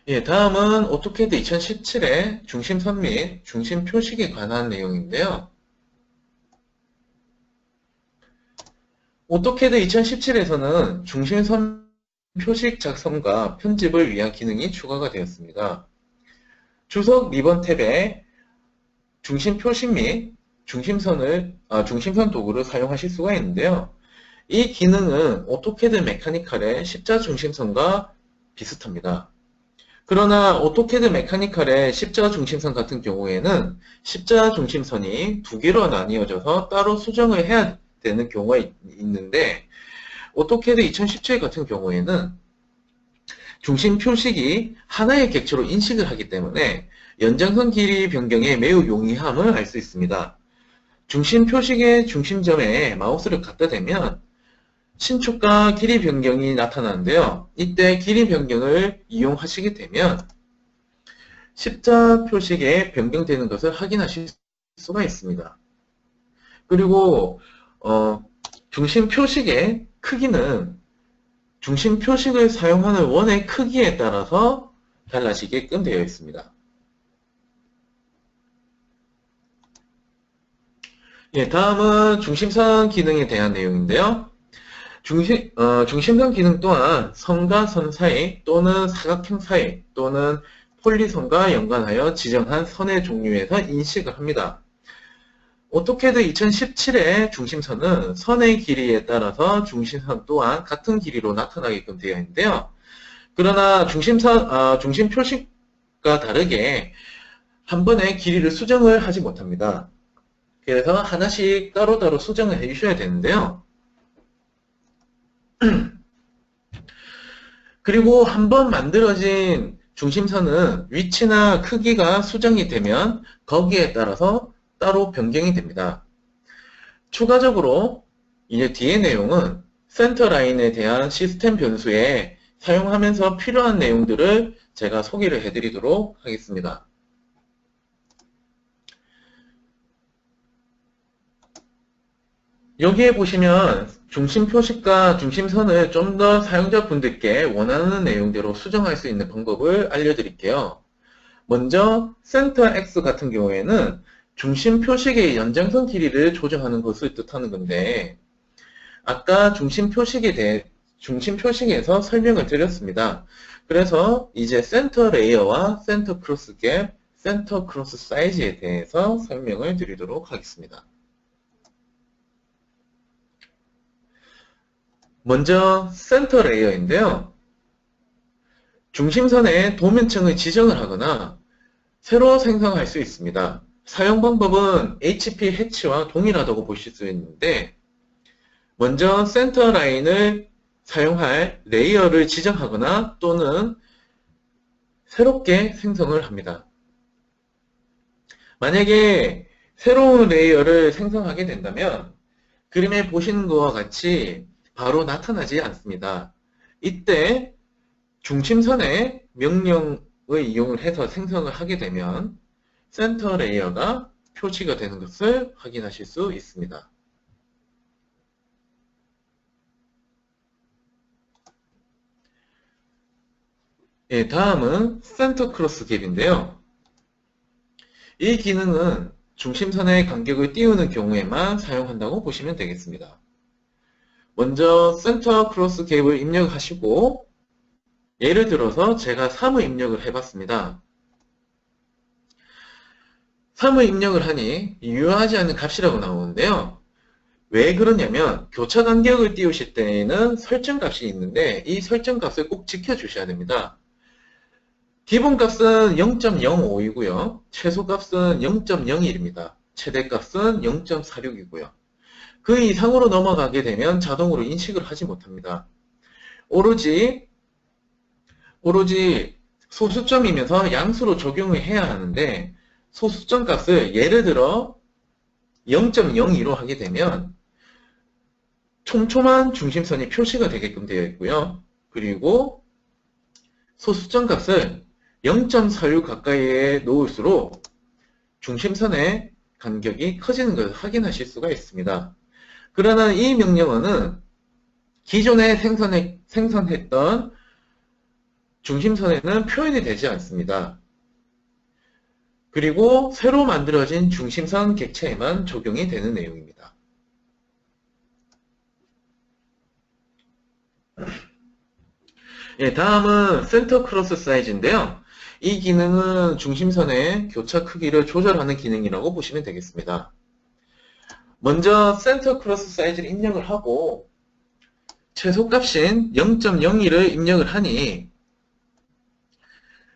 예, 다음은 오토캐드 2017의 중심선 및 중심 표식에 관한 내용인데요. 오토캐드 2017에서는 중심선 표식 작성과 편집을 위한 기능이 추가가 되었습니다. 주석 리번 탭에 중심 표식 및 중심선 도구를 사용하실 수가 있는데요. 이 기능은 오토캐드 메카니컬의 십자 중심선과 비슷합니다. 그러나 오토캐드 메카니컬의 십자 중심선 같은 경우에는 십자 중심선이 두 개로 나뉘어져서 따로 수정을 해야 되는 경우가 있는데 오토캐드 2017 같은 경우에는 중심 표식이 하나의 객체로 인식을 하기 때문에 연장선 길이 변경에 매우 용이함을 알 수 있습니다. 중심 표식의 중심점에 마우스를 갖다 대면 신축과 길이 변경이 나타나는데요. 이때 길이 변경을 이용하시게 되면 십자 표식에 변경되는 것을 확인하실 수가 있습니다. 그리고 중심 표식의 크기는 중심 표식을 사용하는 원의 크기에 따라서 달라지게끔 되어 있습니다. 예, 다음은 중심선 기능에 대한 내용인데요. 중심선 기능 또한 선과 선 사이 또는 사각형 사이 또는 폴리선과 연관하여 지정한 선의 종류에서 인식을 합니다. 오토캐드 2017의 중심선은 선의 길이에 따라서 중심선 또한 같은 길이로 나타나게끔 되어 있는데요. 그러나 중심 표식과 다르게 한 번에 길이를 수정을 하지 못합니다. 그래서 하나씩 따로따로 수정을 해주셔야 되는데요. 그리고 한번 만들어진 중심선은 위치나 크기가 수정이 되면 거기에 따라서 따로 변경이 됩니다. 추가적으로 이제 뒤의 내용은 센터 라인에 대한 시스템 변수에 사용하면서 필요한 내용들을 제가 소개를 해드리도록 하겠습니다. 여기에 보시면 중심 표식과 중심선을 좀 더 사용자분들께 원하는 내용대로 수정할 수 있는 방법을 알려드릴게요. 먼저 센터 X 같은 경우에는 중심 표식의 연장선 길이를 조정하는 것을 뜻하는 건데 아까 중심 표식에서 설명을 드렸습니다. 그래서 이제 센터 레이어와 센터 크로스 갭, 센터 크로스 사이즈에 대해서 설명을 드리도록 하겠습니다. 먼저 센터 레이어인데요. 중심선의 도면층을 지정을 하거나 새로 생성할 수 있습니다. 사용 방법은 HP 해치와 동일하다고 보실 수 있는데 먼저 센터 라인을 사용할 레이어를 지정하거나 또는 새롭게 생성을 합니다. 만약에 새로운 레이어를 생성하게 된다면 그림에 보시는 것과 같이 바로 나타나지 않습니다. 이때 중심선의 명령을 이용을 해서 생성을 하게 되면 센터 레이어가 표시가 되는 것을 확인하실 수 있습니다. 예, 다음은 센터 크로스 갭인데요. 이 기능은 중심선의 간격을 띄우는 경우에만 사용한다고 보시면 되겠습니다. 먼저 센터 크로스 갭을 입력하시고 예를 들어서 제가 3을 입력을 해봤습니다. 3을 입력을 하니 유효하지 않은 값이라고 나오는데요. 왜 그러냐면 교차 간격을 띄우실 때에는 설정 값이 있는데 이 설정 값을 꼭 지켜주셔야 됩니다. 기본값은 0.05이고요. 최소값은 0.01입니다. 최대값은 0.46이고요. 그 이상으로 넘어가게 되면 자동으로 인식을 하지 못합니다. 오로지 소수점이면서 양수로 적용을 해야 하는데 소수점 값을 예를 들어 0.02로 하게 되면 촘촘한 중심선이 표시가 되게끔 되어 있고요. 그리고 소수점 값을 0.46 가까이에 놓을수록 중심선의 간격이 커지는 것을 확인하실 수가 있습니다. 그러나 이 명령어는 기존에 생성했던 중심선에는 표현이 되지 않습니다. 그리고 새로 만들어진 중심선 객체에만 적용이 되는 내용입니다. 예, 다음은 센터 크로스 사이즈인데요. 이 기능은 중심선의 교차 크기를 조절하는 기능이라고 보시면 되겠습니다. 먼저 센터 크로스 사이즈를 입력을 하고 최소값인 0.02를 입력을 하니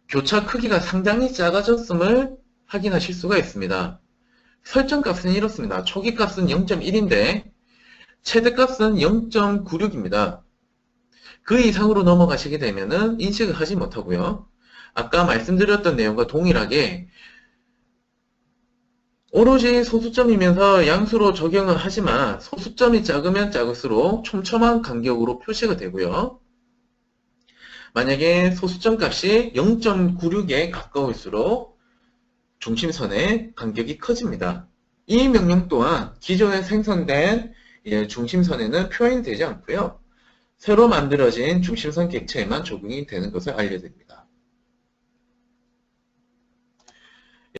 교차 크기가 상당히 작아졌음을 확인하실 수가 있습니다. 설정값은 이렇습니다. 초기값은 0.1인데 최대값은 0.96입니다. 그 이상으로 넘어가시게 되면 인식을 하지 못하고요. 아까 말씀드렸던 내용과 동일하게 오로지 소수점이면서 양수로 적용을 하지만 소수점이 작으면 작을수록 촘촘한 간격으로 표시가 되고요. 만약에 소수점 값이 0.96에 가까울수록 중심선의 간격이 커집니다. 이 명령 또한 기존에 생성된 중심선에는 표현되지 않고요. 새로 만들어진 중심선 객체에만 적용이 되는 것을 알려드립니다.